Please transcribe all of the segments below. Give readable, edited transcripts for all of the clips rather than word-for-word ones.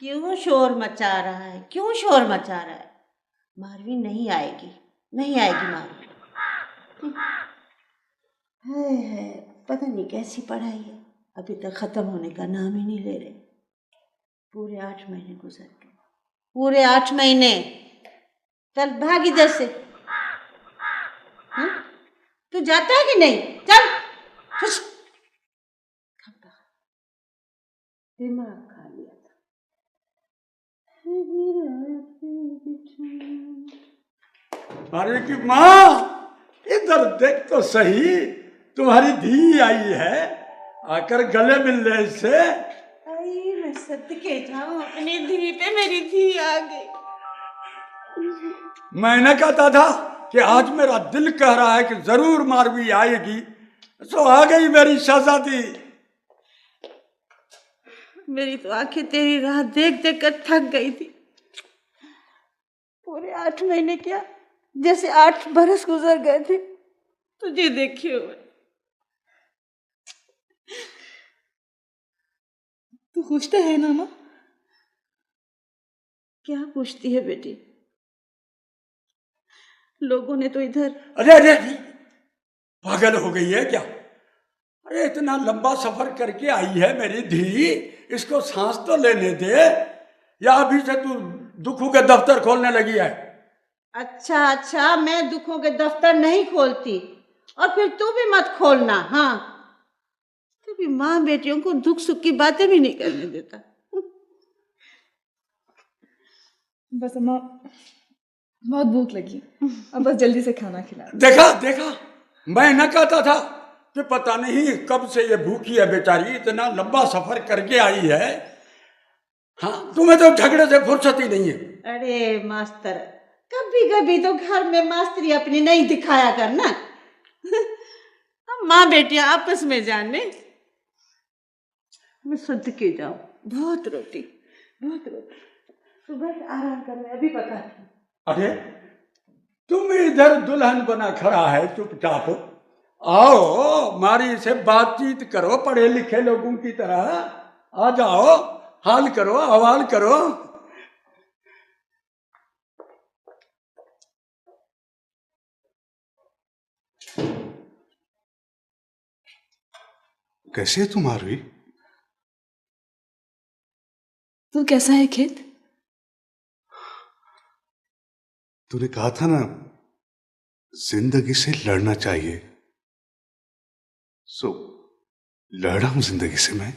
क्यों शोर मचा रहा है, क्यों शोर मचा रहा है? मारवी नहीं आएगी, नहीं आएगी मारवी। हाय हाय, पता नहीं कैसी पढ़ाई है, अभी तक खत्म होने का नाम ही नहीं ले रहे। पूरे 8 महीने गुजर गए, पूरे 8 महीने। चल भाग इधर से। तू जाता है कि नहीं? चल खुश। दिमाग खा लिया था। अरे की माँ, इधर देख तो सही, तुम्हारी धी आई है, आकर गले मिल रहे इससे। आई मैं सदके जाऊं अपनी धी पे, मेरी धी आ गई। मैंने कहता था कि आज मेरा दिल कह रहा है कि जरूर मारवी आएगी, तो आ गई मेरी शहजादी। मेरी तो आंखें तेरी राह देख देख कर थक गई थी। पूरे 8 महीने क्या, जैसे 8 बरस गुजर गए थे तुझे देखे हुए। तू खुश तो है ना माँ? क्या पूछती है बेटी? लोगों ने तो इधर। अरे अरे पागल हो गई है क्या? अरे इतना लंबा सफर करके आई है मेरी धी, इसको सांस तो लेने दे, या अभी से तू दुखों के दफ्तर खोलने लगी है? अच्छा अच्छा, मैं दुखों के दफ्तर नहीं खोलती, और फिर तू भी मत खोलना। हाँ, तू भी माँ बेटियों को दुख सुख की बातें भी नहीं करने देता। बस अम्मा, बहुत भूख लगी, अब बस जल्दी से खाना खिला। देखा देखा, मैं न कहता था कि पता नहीं कब से ये भूखी है बेचारी, इतना लंबा सफर करके आई है। हाँ, तुम्हें तो झगड़े से फुर्सत ही नहीं है। अरे मास्टर, कभी कभी तो घर में मास्टरी अपनी नहीं दिखाया करना। हम माँ बेटियां आपस में जाने। मैं सदके जाऊं, बहुत रोटी, बहुत रोटी। सुबह से आराम करने अभी पता थी। अरे तुम इधर दुल्हन बना खड़ा है चुपचाप, आओ मारी से बातचीत करो, पढ़े लिखे लोगों की तरह आ जाओ, हाल करो, हवाल करो। कैसे है तू मारवी? तू कैसा है खेत? तूने कहा था ना जिंदगी से लड़ना चाहिए, सो लड़ा हूं जिंदगी से मैं।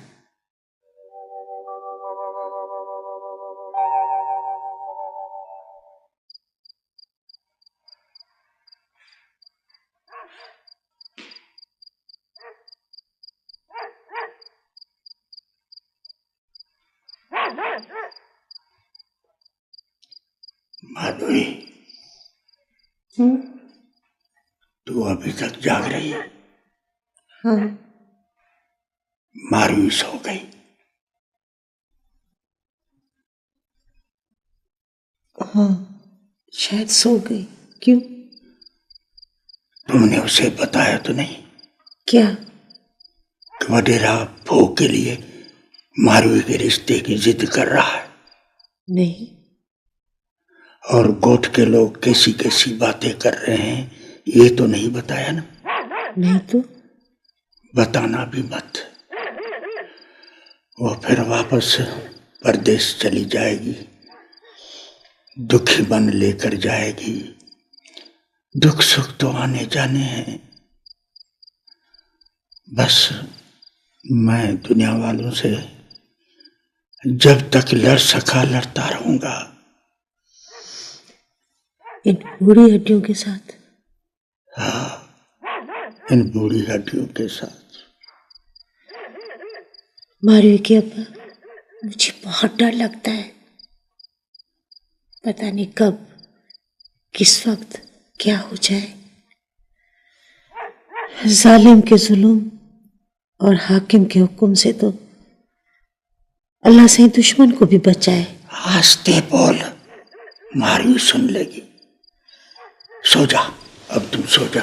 माधवी, तू अभी तक जाग रही है? हाँ। मारवी सो गई। हाँ, शायद सो गई। क्यों? तुमने उसे बताया तो नहीं? क्या? कि वडेरा भोग के लिए मारवी के रिश्ते की जिद कर रहा है। नहीं। और गोठ के लोग कैसी कैसी बातें कर रहे हैं, ये तो नहीं बताया ना? नहीं तो। बताना भी मत, वो फिर वापस परदेश चली जाएगी, दुखी मन लेकर जाएगी। दुख सुख तो आने जाने हैं। बस मैं दुनिया वालों से जब तक लड़ सका लड़ता रहूंगा। इन बूढ़ी हड्डियों के साथ? हाँ, इन बूढ़ी हड्डियों के साथ। मारवी के अब्बा, मुझे बहुत डर लगता है। पता नहीं कब, किस वक्त क्या हो जाए। जालिम के जुल्म और हाकिम के हुक्म से तो अल्लाह से दुश्मन को भी बचाए। आस्ते बोल, मारवी सुन लेगी। सो जा, अब तुम सो जा।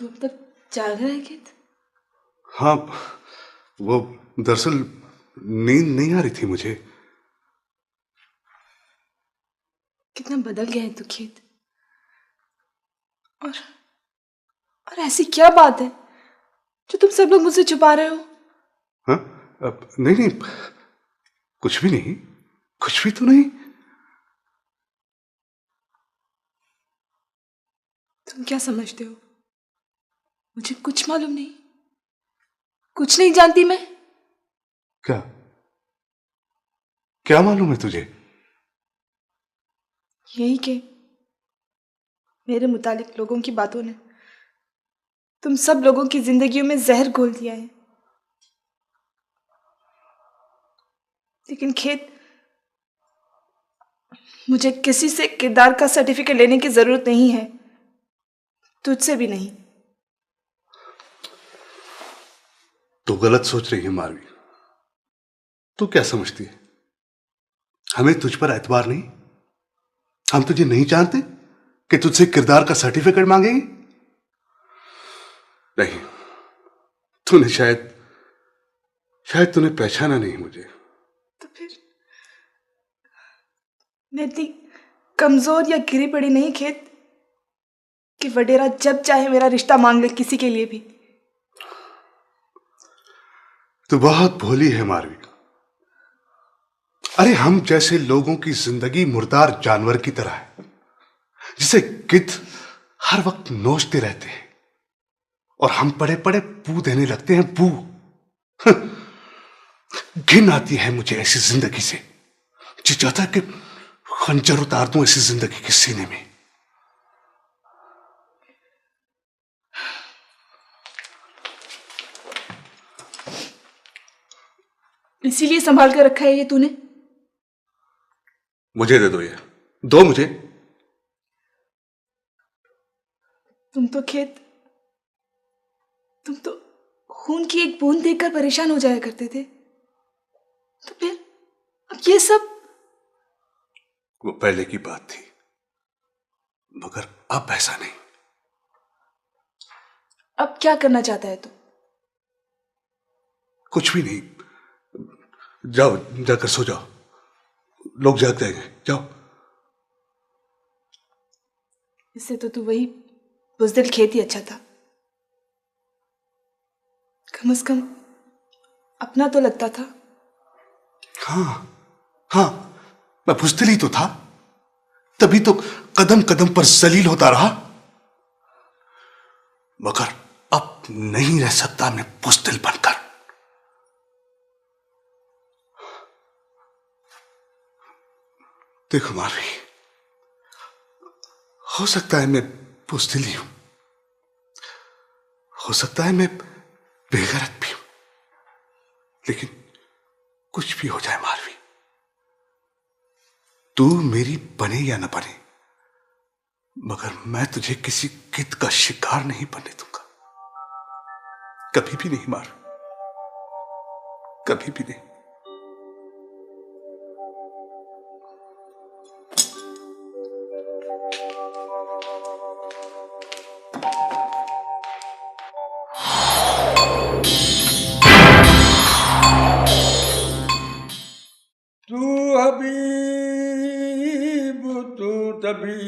तू अब तक जाग रहा है खेत? हाँ, वो दरअसल नींद नहीं आ रही थी मुझे। कितना बदल गया है तू खेत। और ऐसी क्या बात है जो तुम सब लोग मुझसे छुपा रहे हो? हाँ, नहीं नहीं, कुछ भी नहीं, कुछ भी तो नहीं। तुम क्या समझते हो? मुझे कुछ मालूम नहीं, कुछ नहीं जानती मैं। क्या क्या मालूम है तुझे? यही कि मेरे मुतालिक लोगों की बातों ने तुम सब लोगों की जिंदगियों में जहर घोल दिया है। लेकिन खेत, मुझे किसी से किरदार का सर्टिफिकेट लेने की जरूरत नहीं है, तुझसे भी नहीं। तू गलत सोच रही है मारवी। तू क्या समझती है, हमें तुझ पर एतबार नहीं? हम तुझे नहीं जानते कि तुझसे किरदार का सर्टिफिकेट मांगेंगे? नहीं, तूने शायद तूने पहचाना नहीं मुझे। तो फिर मैं इतनी कमजोर या गिरी पड़ी नहीं खेत कि वडेरा जब चाहे मेरा रिश्ता मांग ले किसी के लिए भी। तू बहुत भोली है मारवी। अरे हम जैसे लोगों की जिंदगी मुर्दार जानवर की तरह है, जिसे गिद्ध हर वक्त नोचते रहते हैं और हम पड़े पड़े पू देने लगते हैं। पू घिन आती है मुझे ऐसी जिंदगी से। जी चाहता है कि खंजर उतार दूं ऐसी जिंदगी के सीने में। इसीलिए संभाल कर रखा है ये तूने? मुझे दे दो, ये दो मुझे। तुम तो खून की एक बूंद देखकर परेशान हो जाया करते थे, तो फिर अब ये सब? वो पहले की बात थी, मगर अब ऐसा नहीं। अब क्या करना चाहता है तू? कुछ भी नहीं, जाओ, जाकर सो जाओ, लोग जाग जाएंगे, जाओ। इससे तो तू वही बुज़दिल खेत ही अच्छा था। कम से कम अपना तो लगता था। हाँ, मैं बुज़दिल ही तो था, तभी तो कदम कदम पर जलील होता रहा। मगर अब नहीं रह सकता मैं बुज़दिल बनकर। देखो मारवी, हो सकता है मैं बुज़दिल ही हूं, हो सकता है मैं बेगैरत भी हूं, लेकिन कुछ भी हो जाए मारवी, तू मेरी बने या न बने, मगर मैं तुझे किसी गिद्ध का शिकार नहीं बनने दूंगा। कभी भी नहीं मारवी, कभी भी नहीं। तू हबीब तू तबीब,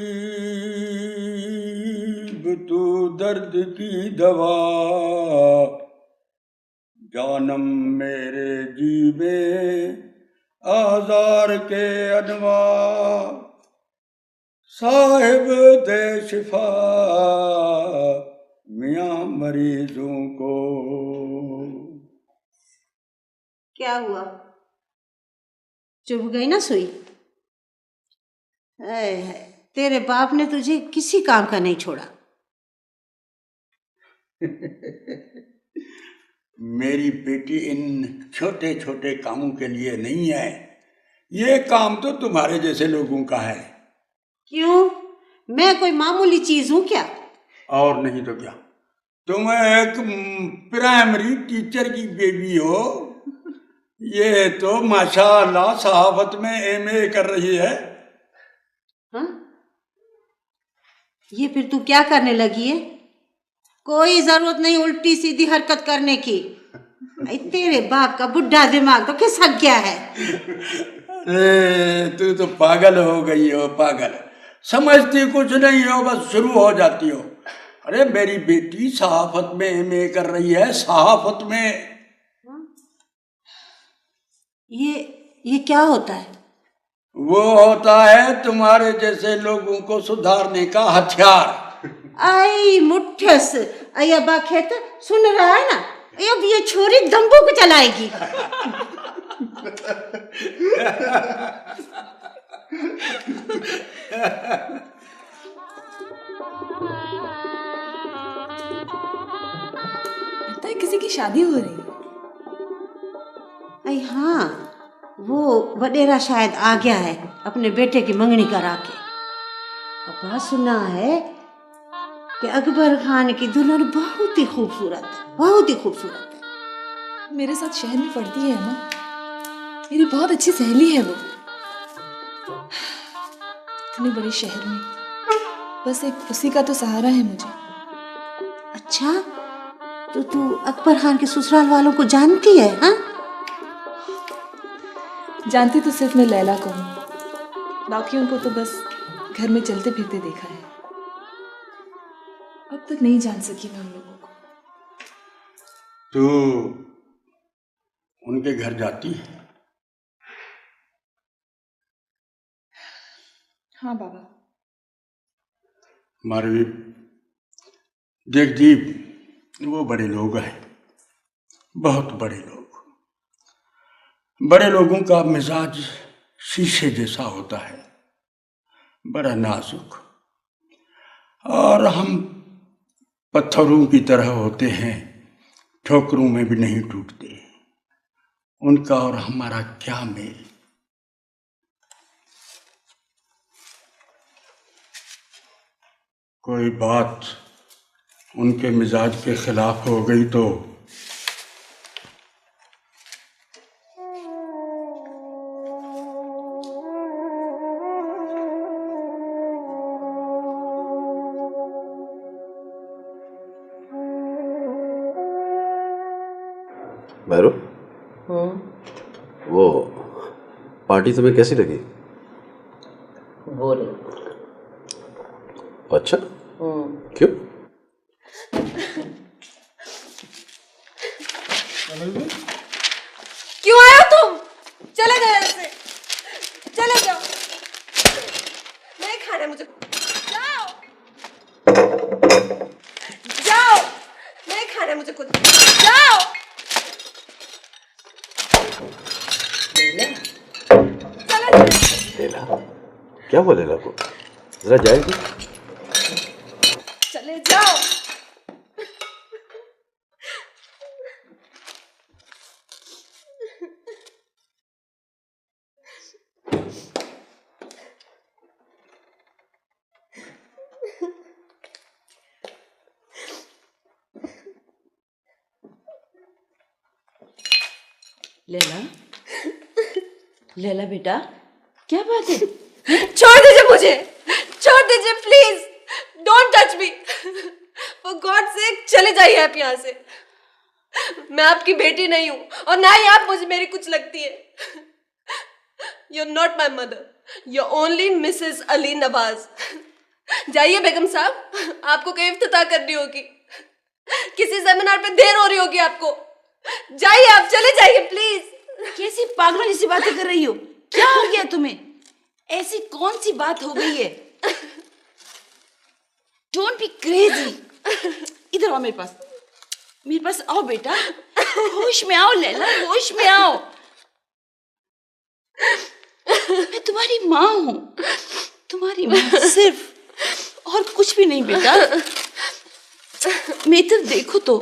तू दर्द की दवा, जानम मेरे जीवे आजार के अनवा, साहिब दे शिफा मियां मरीजों को। क्या हुआ, चुभ गई ना सुई? तेरे बाप ने तुझे किसी काम का नहीं छोड़ा। मेरी बेटी इन छोटे छोटे कामों के लिए नहीं है, ये काम तो तुम्हारे जैसे लोगों का है। क्यों, मैं कोई मामूली चीज हूं क्या? और नहीं तो क्या, तुम एक प्राइमरी टीचर की बेबी हो, ये तो माशाअल्लाह सहावत में एमए कर रही है। हाँ? ये फिर तू क्या करने लगी है? कोई जरूरत नहीं उल्टी सीधी हरकत करने की। तेरे बाप का बुढ़ा दिमाग तो खिसक गया है। अरे तू तो पागल हो गई हो, पागल। समझती कुछ नहीं हो, बस शुरू हो जाती हो। अरे मेरी बेटी सहाफत में एमए कर रही है, सहाफत में। ये क्या होता है? वो होता है तुम्हारे जैसे लोगों को सुधारने का हथियार। आई मुठ्ठस अय्या खेत सुन रहा है ना? अब ये छोरी दंबू को चलाएगी। लगता है किसी की शादी हो रही है। अरे हाँ, वो वडेरा शायद आ गया है अपने बेटे की मंगनी करा के। पापा सुना है कि अकबर खान की दुल्हन बहुत ही खूबसूरत है, बहुत ही खूबसूरत है। मेरे साथ शहर में पढ़ती है ना, मेरी बहुत अच्छी सहेली है वो। इतने बड़े शहर में बस एक उसी का तो सहारा है मुझे। अच्छा, तो तू अकबर खान के ससुराल वालों को जानती है? हाँ, जानती तो सिर्फ मैं लैला को हूँ, बाकियों को तो बस घर में चलते फिरते देखा है। अब तक नहीं जान सकी मैं उन लोगों को। तू उनके घर जाती है? हाँ बाबा। मारवी, देख दीप, वो बड़े लोग हैं, बहुत बड़े लोग। बड़े लोगों का मिजाज शीशे जैसा होता है, बड़ा नाजुक, और हम पत्थरों की तरह होते हैं, ठोकरों में भी नहीं टूटते। उनका और हमारा क्या मेल। कोई बात उनके मिजाज के खिलाफ हो गई तो भैरव, वो पार्टी तुम्हें कैसी लगी? बोरिंग। अच्छा, क्यों? क्यों आए हो तुम? चले जाओ यहाँ से, चले जाओ। नहीं खाना मुझे। जाओ जाओ, नहीं खाना मुझे खुद। जाओ। लेला, क्या हुआ लेला को? जरा जाएगी? चले जाओ। लैला, लैला बेटा, क्या बात है? छोड़ दीजिए मुझे, छोड़ दीजिए please, don't touch me, for God sake चले जाइए आप यहाँ से। मैं आपकी बेटी नहीं हूँ और ना ही आप मुझे मेरी कुछ लगती है। You're not my mother, you're only Mrs. Ali Nawaz. जाइए बेगम साहब, आपको कहीं इफ्तिताह करनी होगी, किसी सेमिनार पे देर हो रही होगी आपको। जाइए आप, चले जाइए प्लीज। कैसी पागलों जैसी बातें कर रही हो? क्या हो गया तुम्हें? ऐसी कौन सी बात हो गई है? Don't be crazy. इधर आओ मेरे पास, मेरे पास आओ बेटा, होश में आओ लैला, होश में आओ। मैं तुम्हारी माँ हूँ, तुम्हारी माँ सिर्फ, और कुछ भी नहीं बेटा। मैं तो देखो तो,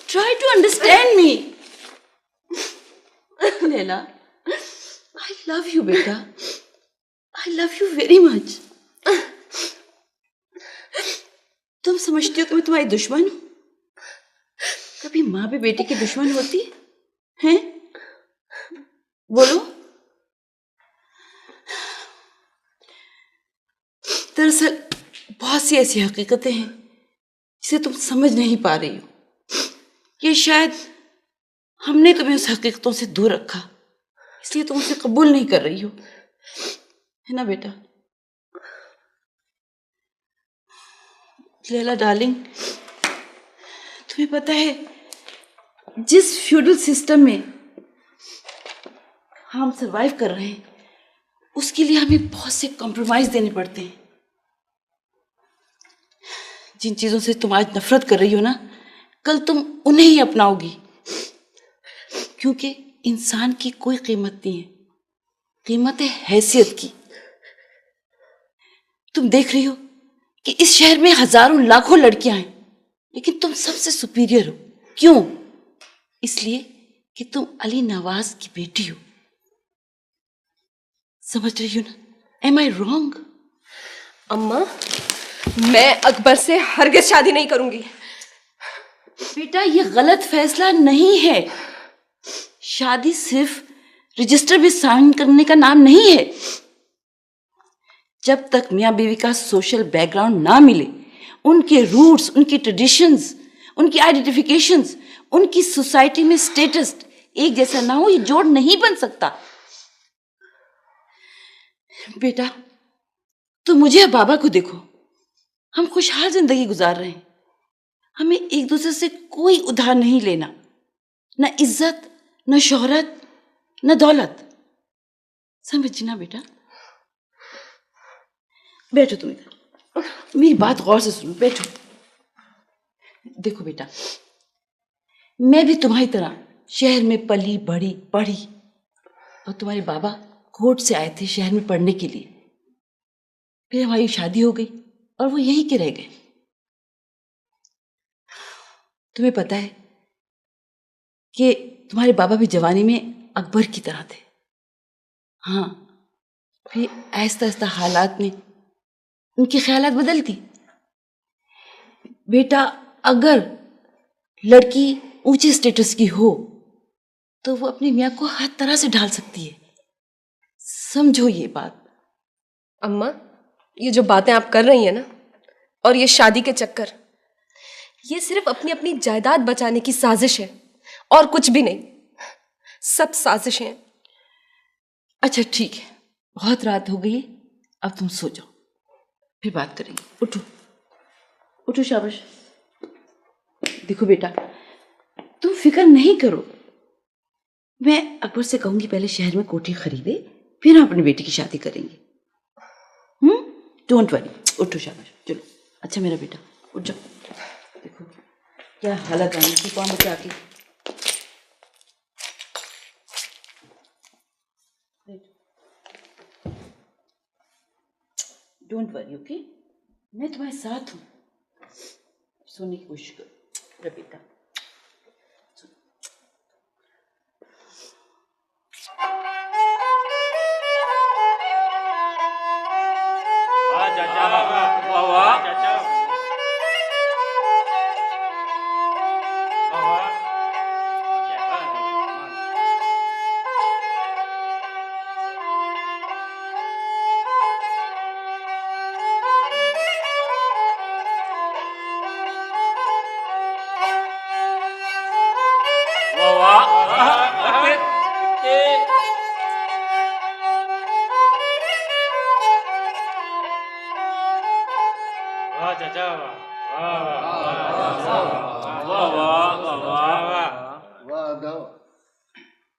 try to understand me. Laila, I love you बेटा, I love you very much. तुम समझती हो कि मैं तुम्हारी दुश्मन हूं? कभी माँ भी बेटी की दुश्मन होती है? बोलो। दरअसल बहुत सी ऐसी हकीकतें हैं जिसे तुम समझ नहीं पा रही हो। ये शायद हमने तुम्हें उस हकीकतों से दूर रखा, इसलिए तुम उसे कबूल नहीं कर रही हो, है ना बेटा? लैला डार्लिंग, तुम्हें पता है जिस फ्यूडल सिस्टम में हम सरवाइव कर रहे हैं उसके लिए हमें बहुत से कॉम्प्रोमाइज देने पड़ते हैं। जिन चीजों से तुम आज नफरत कर रही हो ना, कल तुम उन्हें ही अपनाओगी, क्योंकि इंसान की कोई कीमत नहीं है, कीमत है हैसियत की। तुम देख रही हो कि इस शहर में हजारों लाखों लड़कियां हैं, लेकिन तुम सबसे सुपीरियर हो। क्यों? इसलिए कि तुम अली नवाज की बेटी हो। समझ रही हो ना? Am I wrong? अम्मा, मैं अकबर से हरगिज शादी नहीं करूंगी। बेटा, ये गलत फैसला नहीं है। शादी सिर्फ रजिस्टर में साइन करने का नाम नहीं है। जब तक मियाँ बीवी का सोशल बैकग्राउंड ना मिले, उनके रूट्स, उनकी ट्रेडिशंस, उनकी आइडेंटिफिकेशंस, उनकी सोसाइटी में स्टेटस एक जैसा ना हो, ये जोड़ नहीं बन सकता। बेटा, तुम मुझे और बाबा को देखो, हम खुशहाल जिंदगी गुजार रहे हैं। हमें एक दूसरे से कोई उधार नहीं लेना, न इज्जत, न शोहरत, न दौलत। समझना बेटा? बैठो तुम इधर, मेरी बात गौर से सुनो, बैठो। देखो बेटा, मैं भी तुम्हारी तरह शहर में पली बढ़ी पढ़ी, और तुम्हारे बाबा कोर्ट से आए थे शहर में पढ़ने के लिए। फिर हमारी शादी हो गई और वो यहीं के रह गए। तुम्हें पता है कि तुम्हारे बाबा भी जवानी में अकबर की तरह थे। हाँ, फिर आहिस्ता आहिस्ता हालात ने उनके ख्यालात बदल दी। बेटा, अगर लड़की ऊंचे स्टेटस की हो तो वो अपनी मियाँ को हर तरह से ढाल सकती है। समझो ये बात। अम्मा, ये जो बातें आप कर रही हैं ना, और ये शादी के चक्कर, ये सिर्फ अपनी अपनी जायदाद बचाने की साजिश है और कुछ भी नहीं। सब साजिश हैं। अच्छा ठीक है, बहुत रात हो गई है, अब तुम सो जाओ, फिर बात करेंगे। उठो उठो, शाबाश। देखो बेटा, तुम फिक्र नहीं करो, मैं अकबर से कहूंगी पहले शहर में कोठी खरीदे, फिर हम अपनी बेटी की शादी करेंगे। डोंट वरी, उठो शाबाश, चलो। अच्छा मेरा बेटा, उठ जाओ। देखो क्या हालत है की, कौन बचा के। डोंट वरी, ओके, मैं तुम्हारे साथ हूँ। सोने की कोशिश करो मेरा बेटा।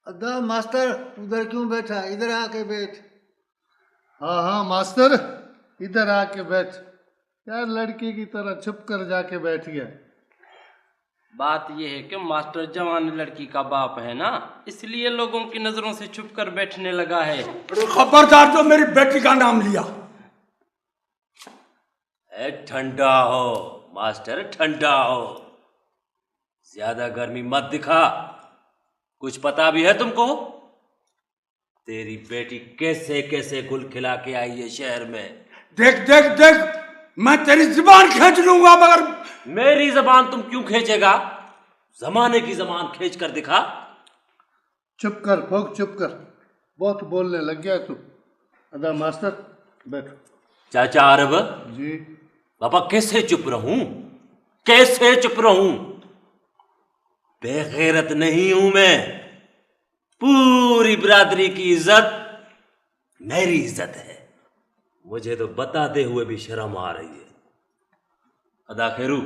अदा मास्टर, उधर क्यों बैठा? इधर आके बैठ। हाँ हाँ मास्टर, इधर आके बैठ। यार लड़की की तरह छुप कर जाके बैठ गया। बात यह है कि मास्टर जवान लड़की का बाप है ना, इसलिए लोगों की नजरों से छुप कर बैठने लगा है। खबरदार जो मेरी बेटी का नाम लिया। ठंडा हो मास्टर, ठंडा हो, ज्यादा गर्मी मत दिखा। कुछ पता भी है तुमको? तेरी बेटी कैसे कैसे गुल खिला के आई है शहर में। देख देख देख, मैं तेरी जुबान खींच लूंगा। मगर मेरी जबान तुम क्यों खींचेगा? जमाने की जबान खींच कर दिखा। चुप कर फोक, चुप कर, बहुत बोलने लग गया तू। अदा मास्टर बैठो। चाचा अरब जी। पापा कैसे चुप रहूं? कैसे चुप रहूं? बेगैरत नहीं हूं मैं। पूरी बिरादरी की इज्जत मेरी इज्जत है। मुझे तो बताते हुए भी शर्म आ रही है। अदा खैरू,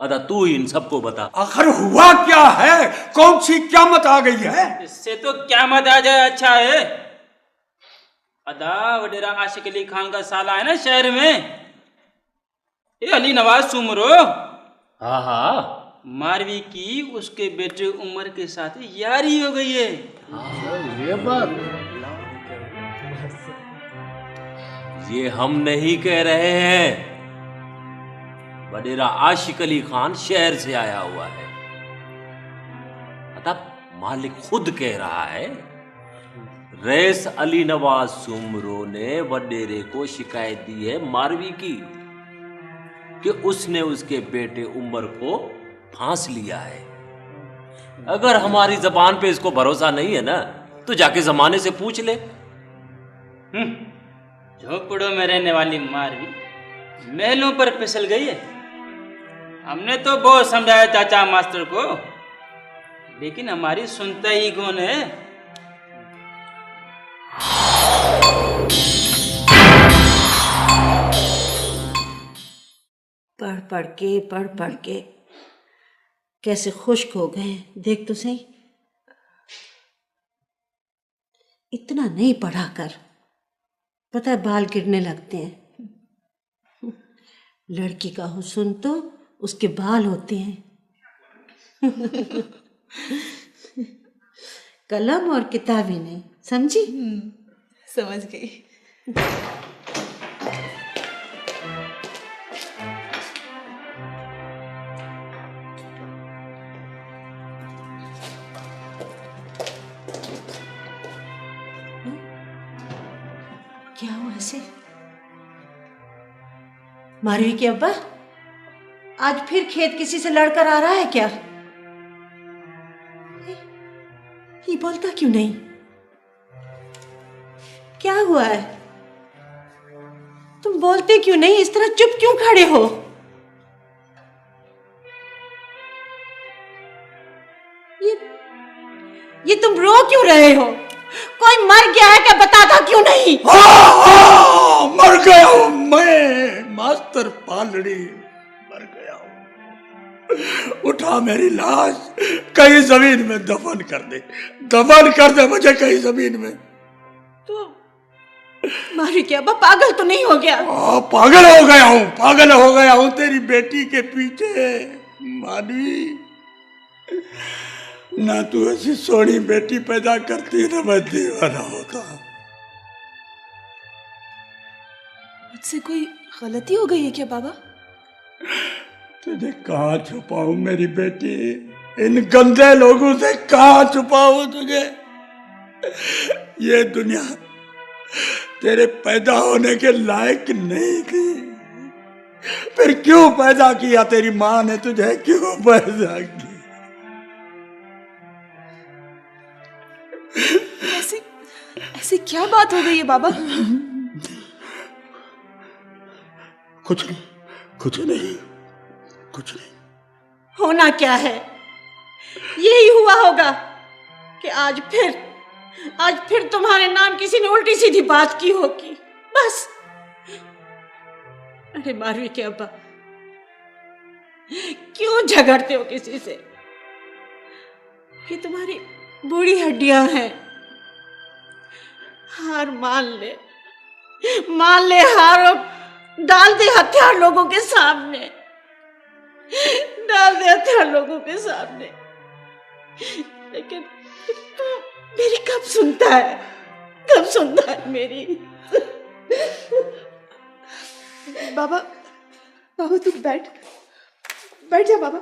अदा तू ही इन सबको बता, आखिर हुआ क्या है? कौन सी क़यामत आ गई है? इससे तो क़यामत आ जाए अच्छा है। अदा वडेरा आशिक अली खान का साला है ना शहर में, ये अली नवाज सुमरो। हाँ हाँ, मारवी की उसके बेटे उमर के साथ यारी हो गई है। ये बात ये हम नहीं कह रहे हैं, वडेरा आशिक अली खान शहर से आया हुआ है। अतः मालिक खुद कह रहा है, रईस अली नवाज सुमरो ने वडेरे को शिकायत दी है मारवी की कि उसने उसके बेटे उमर को फांस लिया है। अगर हमारी जबान पे इसको भरोसा नहीं है ना, तो जाके जमाने से पूछ ले। झोपड़ों में रहने वाली मारवी महलों पर फिसल गई है। हमने तो बहुत समझाया चाचा मास्टर को, लेकिन हमारी सुनता ही कौन है। पढ़ पढ़ के कैसे खुश्क हो गए। देख तो सही, इतना नहीं पढ़ा कर, पता है बाल गिरने लगते हैं। लड़की का हुस्न तो उसके बाल होते हैं। कलम और किताबी नहीं, समझी? समझ गई। क्या हुआ ऐसे? मारवी के अब्बा आज फिर खेत किसी से लड़कर आ रहा है क्या? ये बोलता क्यों नहीं? क्या हुआ है? तुम बोलते क्यों नहीं? इस तरह चुप क्यों खड़े हो? ये तुम रो क्यों रहे हो? कोई मर गया है क्या? बताता क्यों नहीं? मर गया हूं मैं, मास्टर पालड़ी, मर गया हूं। उठा मेरी लाश, कहीं जमीन में दफन कर दे, दफन कर दे मुझे कहीं जमीन में। तो मारी क्या अब्बा पागल तो नहीं हो गया? पागल हो गया हूं, पागल हो गया हूं तेरी बेटी के पीछे। मानवी, ना तू ऐसी सोनी बेटी पैदा करती ना मैं दीवाना होता। मुझसे कोई गलती हो गई है क्या बाबा? तुझे कहाँ छुपाऊं मेरी बेटी? इन गंदे लोगों से कहाँ छुपाऊं तुझे? ये दुनिया तेरे पैदा होने के लायक नहीं थी, फिर क्यों पैदा किया? तेरी माँ ने तुझे क्यों पैदा किया? ऐसी क्या बात हो गई है बाबा? कुछ नहीं, कुछ नहीं, कुछ नहीं। होना क्या है? यही हुआ होगा कि आज फिर तुम्हारे नाम किसी ने उल्टी सीधी बात की होगी, बस। अरे मारवी के अब्बा, क्यों झगड़ते हो किसी से? ये तुम्हारी बूढ़ी हड्डियां हैं। हार मान ले हार, और डाल दे हथियार लोगों के सामने, डाल दे हथियार लोगों के सामने। लेकिन तू मेरी कब सुनता है मेरी? बाबा तू बैठ जा बाबा।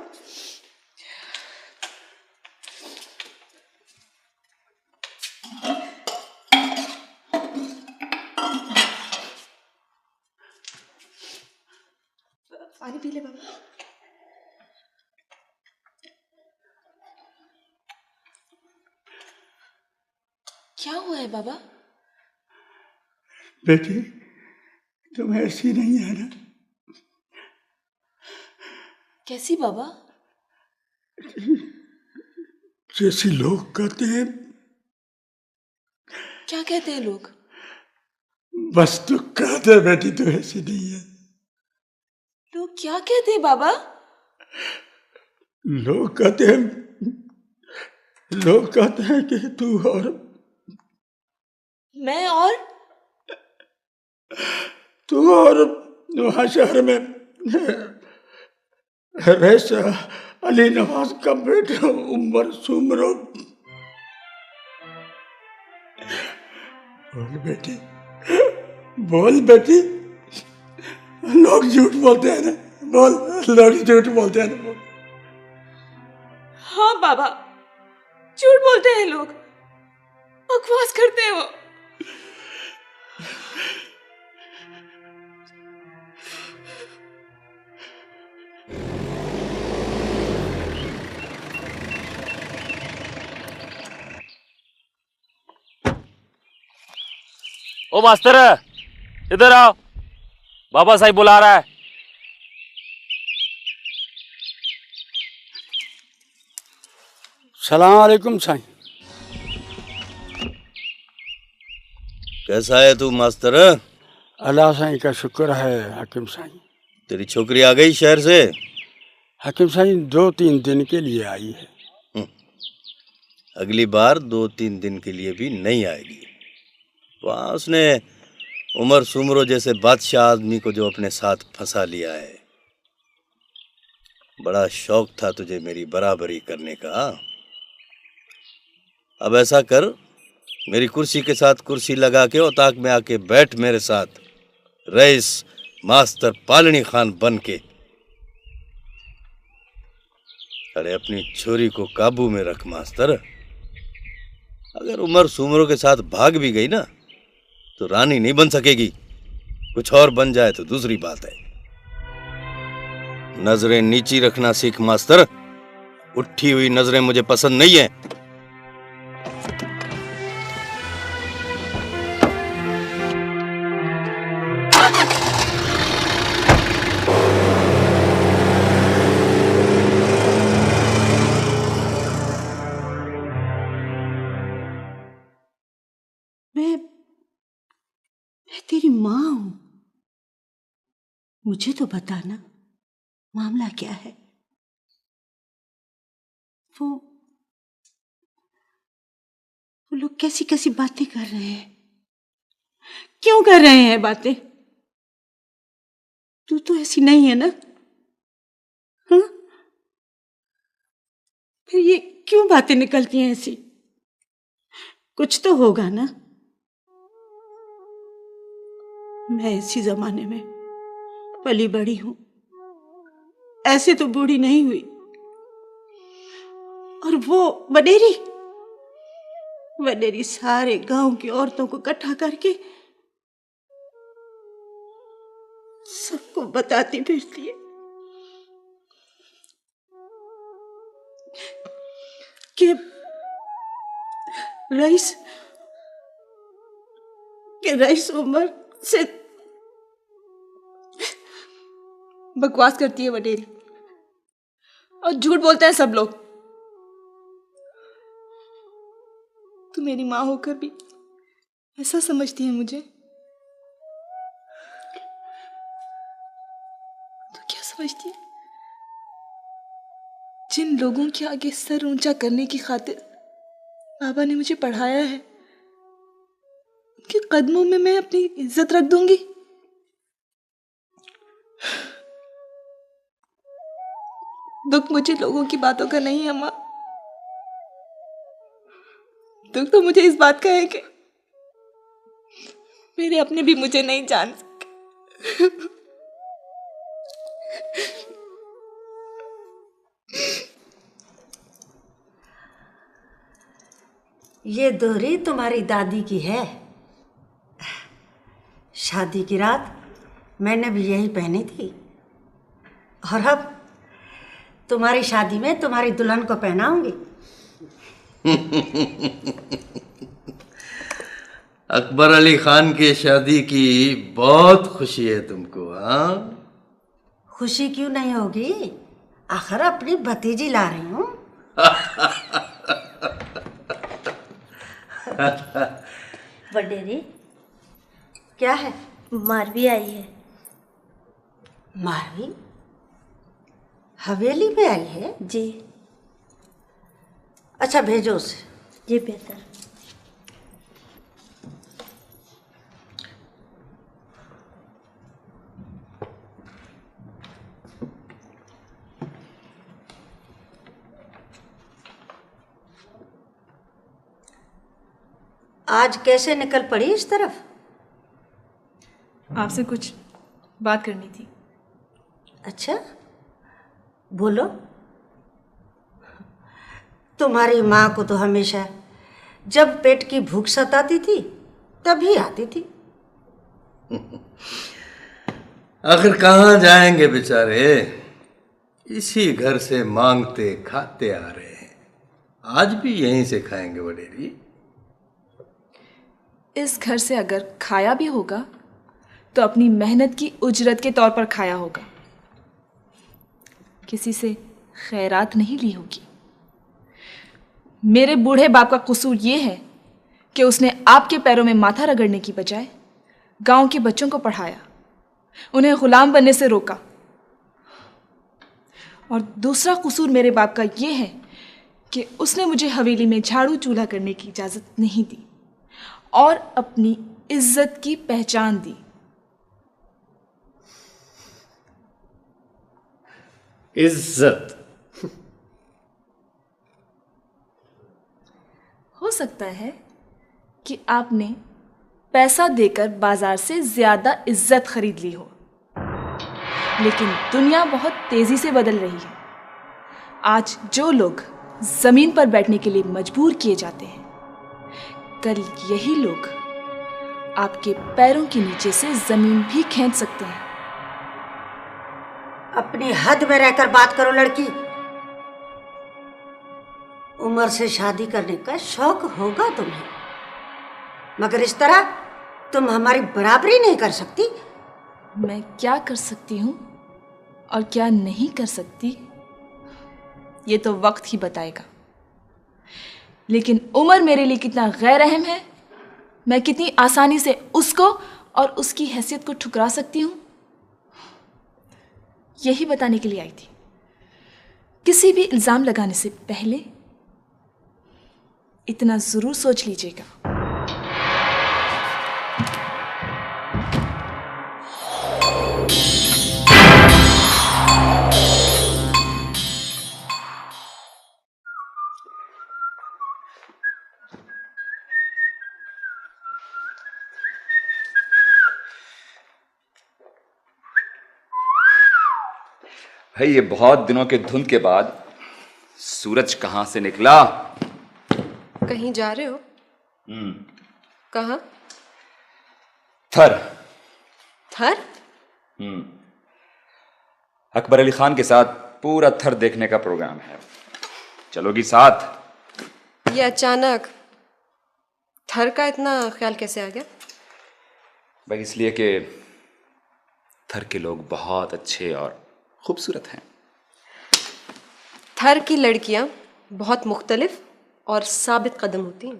पानी पी ले बाबा। क्या हुआ है बाबा? बेटी, तुम ऐसी नहीं है ना? कैसी बाबा? जैसे लोग कहते हैं। क्या कहते हैं लोग? बस तू कहते बेटी तो ऐसी नहीं है। लोग क्या कहते हैं बाबा? लोग कहते हैं कि तू और मैं और तू और वहां शहर में रईस अली नवाज का बेटा उमर सुमरो। बोल बेटी, लोग झूठ बोलते हैं ना, बोल, लोग झूठ बोलते हैं ना, बोल। हाँ बाबा, झूठ बोलते हैं लोग, बकवास करते हैं वो। ओ मास्टर, इधर आओ, बाबा साहब बुला रहा है। सलाम अलैकुम साईं। कैसा है तू मास्टर? अल्लाह साईं का शुक्र है हाकिम साईं। तेरी छोकरी आ गई शहर से? हाकिम साईं 2-3 दिन के लिए आई है। अगली बार 2-3 दिन के लिए भी नहीं आएगी। वहाँ उसने उमर सुमरो जैसे बादशाह आदमी को जो अपने साथ फंसा लिया है। बड़ा शौक था तुझे मेरी बराबरी करने का। अब ऐसा कर, मेरी कुर्सी के साथ कुर्सी लगा के औताक में आके बैठ मेरे साथ, रईस मास्टर पालनी खान बन के। अरे अपनी छोरी को काबू में रख मास्टर। अगर उमर सुमरो के साथ भाग भी गई ना तो रानी नहीं बन सकेगी। कुछ और बन जाए तो दूसरी बात है। नजरें नीची रखना सीख मास्टर। उठी हुई नजरें मुझे पसंद नहीं है। मैं तेरी माँ हूं। मुझे तो बताना मामला क्या है। वो लोग कैसी कैसी बातें कर रहे हैं, क्यों कर रहे हैं बातें? तू तो ऐसी नहीं है ना? हाँ, फिर ये क्यों बातें निकलती हैं ऐसी? कुछ तो होगा ना। मैं इसी जमाने में पली बड़ी हूं, ऐसे तो बूढ़ी नहीं हुई। और वो वडेरी सारे गांव की औरतों को इकट्ठा करके सबको बताती फिरती है कि रईस उमर से बकवास करती है वडेरी, और झूठ बोलते हैं सब लोग। तू मेरी माँ होकर भी ऐसा समझती है मुझे? तो क्या समझती है? जिन लोगों के आगे सर ऊंचा करने की खातिर बाबा ने मुझे पढ़ाया है, उनके कदमों में मैं अपनी इज्जत रख दूंगी? दुख मुझे लोगों की बातों का नहीं है माँ। दुख तो मुझे इस बात का है कि मेरे अपने भी मुझे नहीं जान सके। ये दोहरी तुम्हारी दादी की है। शादी की रात मैंने भी यही पहनी थी, और अब तुम्हारी शादी में तुम्हारी दुल्हन को पहनाऊंगी। अकबर अली खान की शादी की बहुत खुशी है तुमको? हाँ, खुशी क्यों नहीं होगी? आखिर अपनी भतीजी ला रही हूँ। वडेरी, क्या है? मारवी आई है। मारवी हवेली में आई है? जी। अच्छा भेजो उसे। जी बेहतर। आज कैसे निकल पड़ी इस तरफ? आपसे कुछ बात करनी थी। अच्छा बोलो। तुम्हारी माँ को तो हमेशा जब पेट की भूख सताती थी तभी आती थी। आखिर कहाँ जाएंगे बेचारे, इसी घर से मांगते खाते आ रहे हैं, आज भी यहीं से खाएंगे वडेरी। इस घर से अगर खाया भी होगा तो अपनी मेहनत की उजरत के तौर पर खाया होगा, किसी से खैरात नहीं ली होगी। मेरे बूढ़े बाप का कसूर ये है कि उसने आपके पैरों में माथा रगड़ने की बजाय गांव के बच्चों को पढ़ाया, उन्हें गुलाम बनने से रोका। और दूसरा कसूर मेरे बाप का ये है कि उसने मुझे हवेली में झाड़ू चूल्हा करने की इजाज़त नहीं दी और अपनी इज्जत की पहचान दी। इज्जत? हो सकता है कि आपने पैसा देकर बाजार से ज्यादा इज्जत खरीद ली हो, लेकिन दुनिया बहुत तेजी से बदल रही है। आज जो लोग जमीन पर बैठने के लिए मजबूर किए जाते हैं, कल यही लोग आपके पैरों के नीचे से जमीन भी खींच सकते हैं। अपनी हद में रहकर बात करो लड़की। उम्र से शादी करने का शौक होगा तुम्हें, मगर इस तरह तुम हमारी बराबरी नहीं कर सकती। मैं क्या कर सकती हूँ और क्या नहीं कर सकती ये तो वक्त ही बताएगा। लेकिन उम्र मेरे लिए कितना गैर अहम है, मैं कितनी आसानी से उसको और उसकी हैसियत को ठुकरा सकती हूँ, यही बताने के लिए आई थी। किसी भी इल्जाम लगाने से पहले इतना जरूर सोच लीजिएगा। भाई ये बहुत दिनों के धुंध के बाद सूरज कहाँ से निकला? कहीं जा रहे हो? कहाँ? थर। थर? अकबर अली खान के साथ पूरा थर देखने का प्रोग्राम है, चलोगी साथ? ये अचानक थर का इतना ख्याल कैसे आ गया? भाई इसलिए कि थर के लोग बहुत अच्छे और खूबसूरत हैं। थर की लड़कियां बहुत मुख्तलिफ और साबित कदम होती हैं।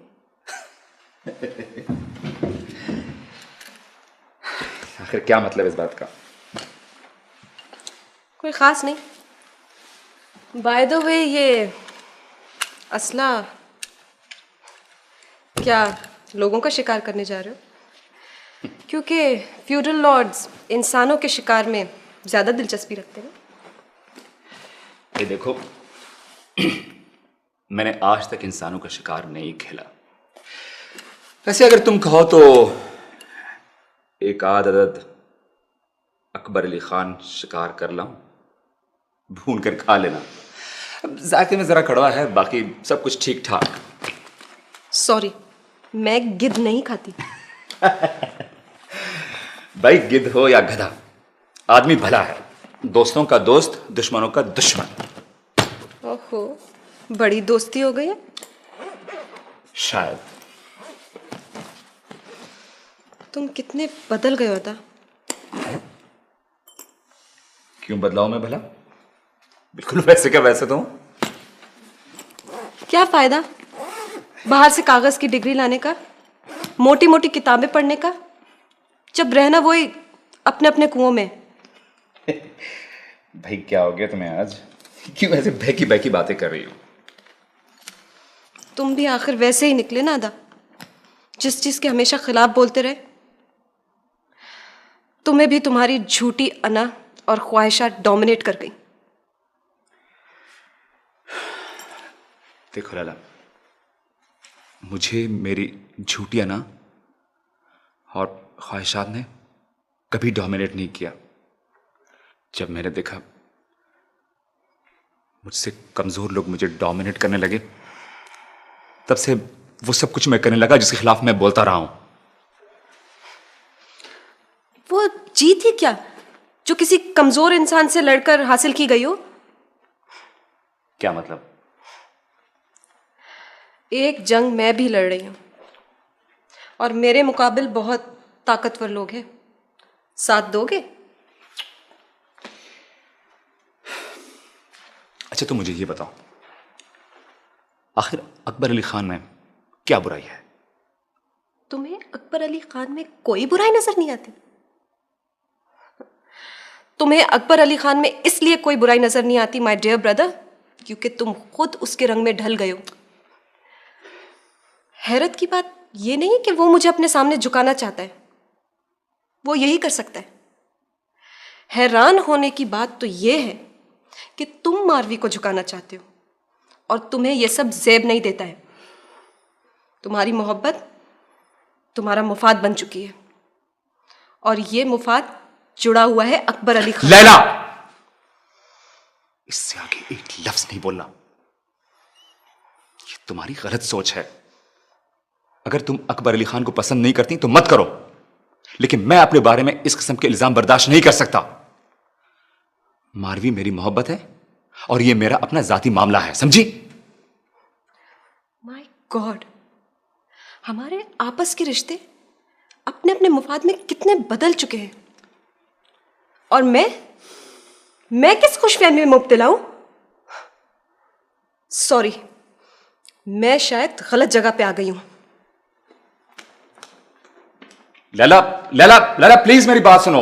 आखिर क्या मतलब इस बात का? कोई खास नहीं। बाय द वे ये असला क्या लोगों का शिकार करने जा रहे हो? क्योंकि फ्यूडल लॉर्ड्स इंसानों के शिकार में ज्यादा दिलचस्पी रखते हैं। ये देखो मैंने आज तक इंसानों का शिकार नहीं खेला। वैसे अगर तुम कहो तो एक आध अदद अकबर अली खान शिकार कर लाऊं, भून कर खा लेना। अब जायके में जरा कड़वा है, बाकी सब कुछ ठीक ठाक। सॉरी, मैं गिद्ध नहीं खाती। भाई गिद्ध हो या गधा, आदमी भला है, दोस्तों का दोस्त, दुश्मनों का दुश्मन। ओहो, बड़ी दोस्ती हो गई है। शायद। तुम कितने बदल गए होता। क्यों बदलाव में भला? बिल्कुल वैसे का वैसे तो हूं। क्या फायदा बाहर से कागज की डिग्री लाने का, मोटी मोटी किताबें पढ़ने का, जब रहना वही अपने अपने कुओं में। भाई क्या हो गया तुम्हें आज? क्यों ऐसे बहकी बहकी बातें कर रही हो? तुम भी आखिर वैसे ही निकले ना अदा, जिस चीज के हमेशा खिलाफ बोलते रहे। तुम्हें भी तुम्हारी झूठी अना और ख्वाहिशात डोमिनेट कर गई। देखो लाला, मुझे मेरी झूठी अना और ख्वाहिशात ने कभी डोमिनेट नहीं किया। जब मैंने देखा मुझसे कमजोर लोग मुझे डोमिनेट करने लगे, तब से वो सब कुछ मैं करने लगा जिसके खिलाफ मैं बोलता रहा हूं। वो जीत ही क्या जो किसी कमजोर इंसान से लड़कर हासिल की गई हो? क्या मतलब? एक जंग मैं भी लड़ रही हूं और मेरे मुकाबिल बहुत ताकतवर लोग हैं। साथ दोगे? अच्छा, तो मुझे ये बताओ, आखिर अकबर अली खान में क्या बुराई है? तुम्हें अकबर अली खान में कोई बुराई नजर नहीं आती? तुम्हें अकबर अली खान में इसलिए कोई बुराई नजर नहीं आती माय डियर ब्रदर, क्योंकि तुम खुद उसके रंग में ढल गए हो। हैरत की बात यह नहीं कि वो मुझे अपने सामने झुकाना चाहता है, वो यही कर सकता है। हैरान होने की बात तो यह है कि तुम मारवी को झुकाना चाहते हो और तुम्हें यह सब ज़ेब नहीं देता है। तुम्हारी मोहब्बत तुम्हारा मुफाद बन चुकी है और ये मुफाद जुड़ा हुआ है अकबर अली खान। लैला, इससे आगे एक लफ्ज नहीं बोलना। ये तुम्हारी गलत सोच है। अगर तुम अकबर अली खान को पसंद नहीं करती तो मत करो, लेकिन मैं अपने बारे में इस किस्म के इल्जाम बर्दाश्त नहीं कर सकता। मारवी मेरी मोहब्बत है और ये मेरा अपना जाती मामला है, समझी? माय गॉड, हमारे आपस के रिश्ते अपने अपने मुफाद में कितने बदल चुके हैं और मैं किस खुशफहमी में मुब्तला हूं? सॉरी, मैं शायद गलत जगह पे आ गई हूं। लैला लैला लैला, प्लीज मेरी बात सुनो।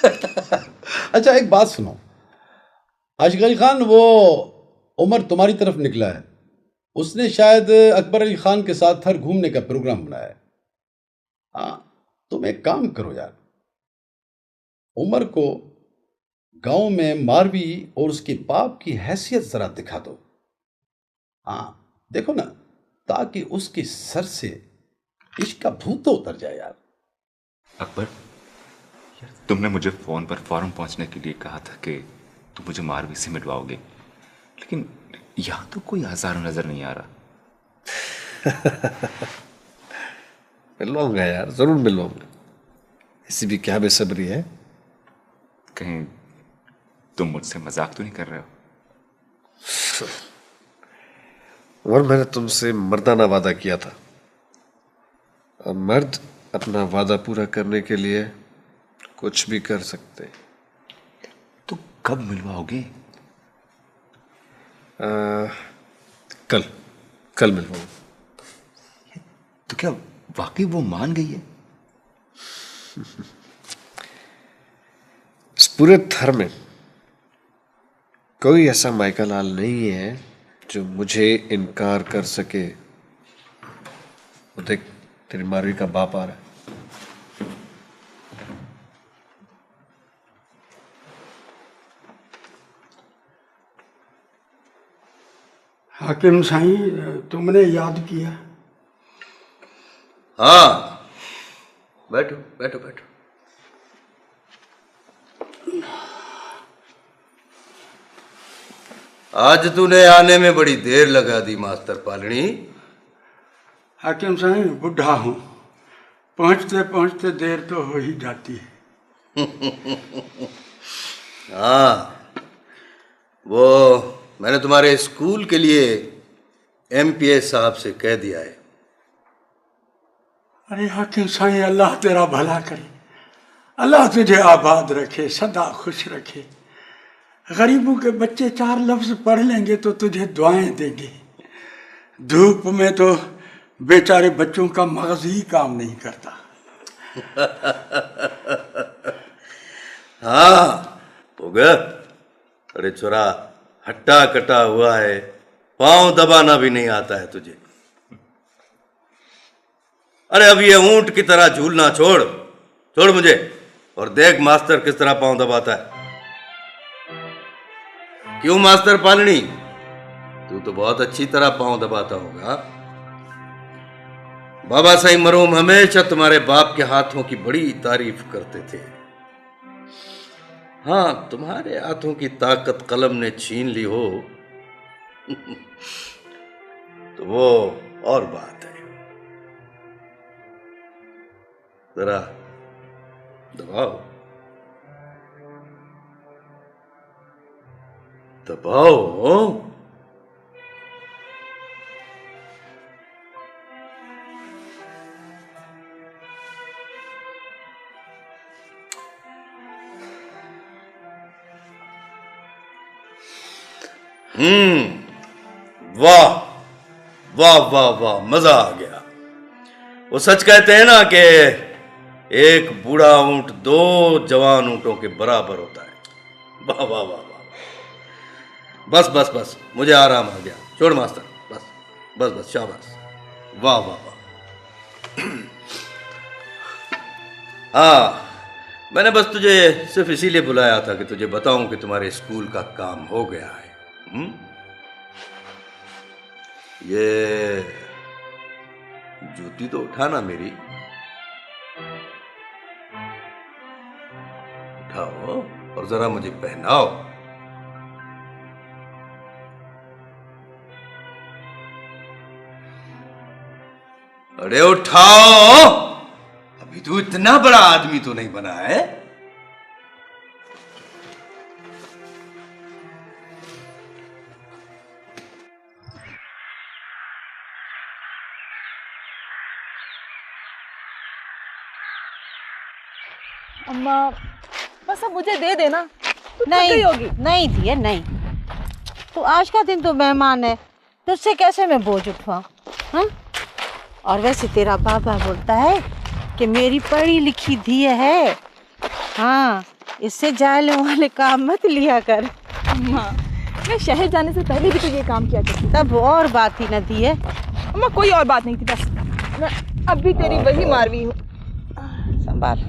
अच्छा, एक बात सुनो, आशिक अली खान, वो उमर तुम्हारी तरफ निकला है। उसने शायद अकबर अली खान के साथ हर घूमने का प्रोग्राम बनाया है। हाँ, तुम एक काम करो यार, उमर को गांव में मारवी और उसके बाप की हैसियत जरा दिखा दो। हाँ, देखो ना, ताकि उसके सर से इश्क का भूत तो उतर जाए यार। अकबर, तुमने मुझे फोन पर फौरन पहुंचने के लिए कहा था कि तुम मुझे मारवी से मिलवाओगे, लेकिन यहां तो कोई आसार नजर नहीं आ रहा। मिलवाऊंगा यार, जरूर मिलवाऊंगा। ऐसी भी क्या बेसब्री है? कहीं तुम मुझसे मजाक तो नहीं कर रहे हो? और मैंने तुमसे मर्दाना वादा किया था, और मर्द अपना वादा पूरा करने के लिए कुछ भी कर सकते। तो कब मिलवाओगे? कल मिलवाऊंगा। तो क्या वाकई वो मान गई है? इस पूरे थर में कोई ऐसा माइका लाल नहीं है जो मुझे इनकार कर सके। वो देख, तेरी मारवी का बाप आ रहा है। हाकिम साईं, तुमने याद किया? हाँ, बैठो बैठो बैठो। आज तूने आने में बड़ी देर लगा दी मास्टर पालनी। हाकिम साईं, बुढ़ा हूं, पहुंचते पहुंचते देर तो हो ही जाती है। हाँ, वो मैंने तुम्हारे स्कूल के लिए एमपीएस साहब से कह दिया है। अरे हाकिम साईं, अल्लाह तेरा भला करे, अल्लाह तुझे आबाद रखे, सदा खुश रखे। गरीबों के बच्चे 4 लफ्ज पढ़ लेंगे तो तुझे दुआएं देंगे। धूप में तो बेचारे बच्चों का मगज ही काम नहीं करता। हाँ पुगा, अरे छोरा हट्टा कटा हुआ है, पांव दबाना भी नहीं आता है तुझे। अरे अब ये ऊंट की तरह झूलना छोड़, छोड़ मुझे और देख मास्टर किस तरह पांव दबाता है। क्यों मास्टर पालनी, तू तो बहुत अच्छी तरह पांव दबाता होगा। बाबा साईं मरहूम हमेशा तुम्हारे बाप के हाथों की बड़ी तारीफ करते थे। हाँ, तुम्हारे हाथों की ताकत कलम ने छीन ली हो तो वो और बात है। जरा दबाओ दबाओ। वाह वाह वाह वाह, मजा आ गया। वो सच कहते हैं ना कि एक बूढ़ा ऊंट 2 जवान ऊंटों के बराबर होता है। वाह वाह वाह वाह, बस बस बस, मुझे आराम आ गया। छोड़ मास्टर, बस बस बस, शाबाश, वाह वाह वाह। हाँ, मैंने बस तुझे सिर्फ इसीलिए बुलाया था कि तुझे बताऊं कि तुम्हारे स्कूल का काम हो गया है। ये जूती तो उठाना मेरी, उठाओ और जरा मुझे पहनाओ। अरे उठाओ, अभी तू इतना बड़ा आदमी तो नहीं बना है। अम्मा बस अब मुझे दे देना। नहीं होगी, नहीं दिए नहीं। तो आज का दिन तो मेहमान है, तो उससे कैसे मैं बोझ उठवाऊं? हाँ? और वैसे तेरा बाबा बोलता है कि मेरी पढ़ी लिखी धी है। हाँ, इससे जायले वाले काम मत लिया कर। अम्मा, मैं शहर जाने से पहले भी तो ये काम किया करती। तब और बात ही न दी है। अम्मा कोई और बात नहीं थी, बस मैं अब भी तेरी वही मारवी हूँ। संभाल।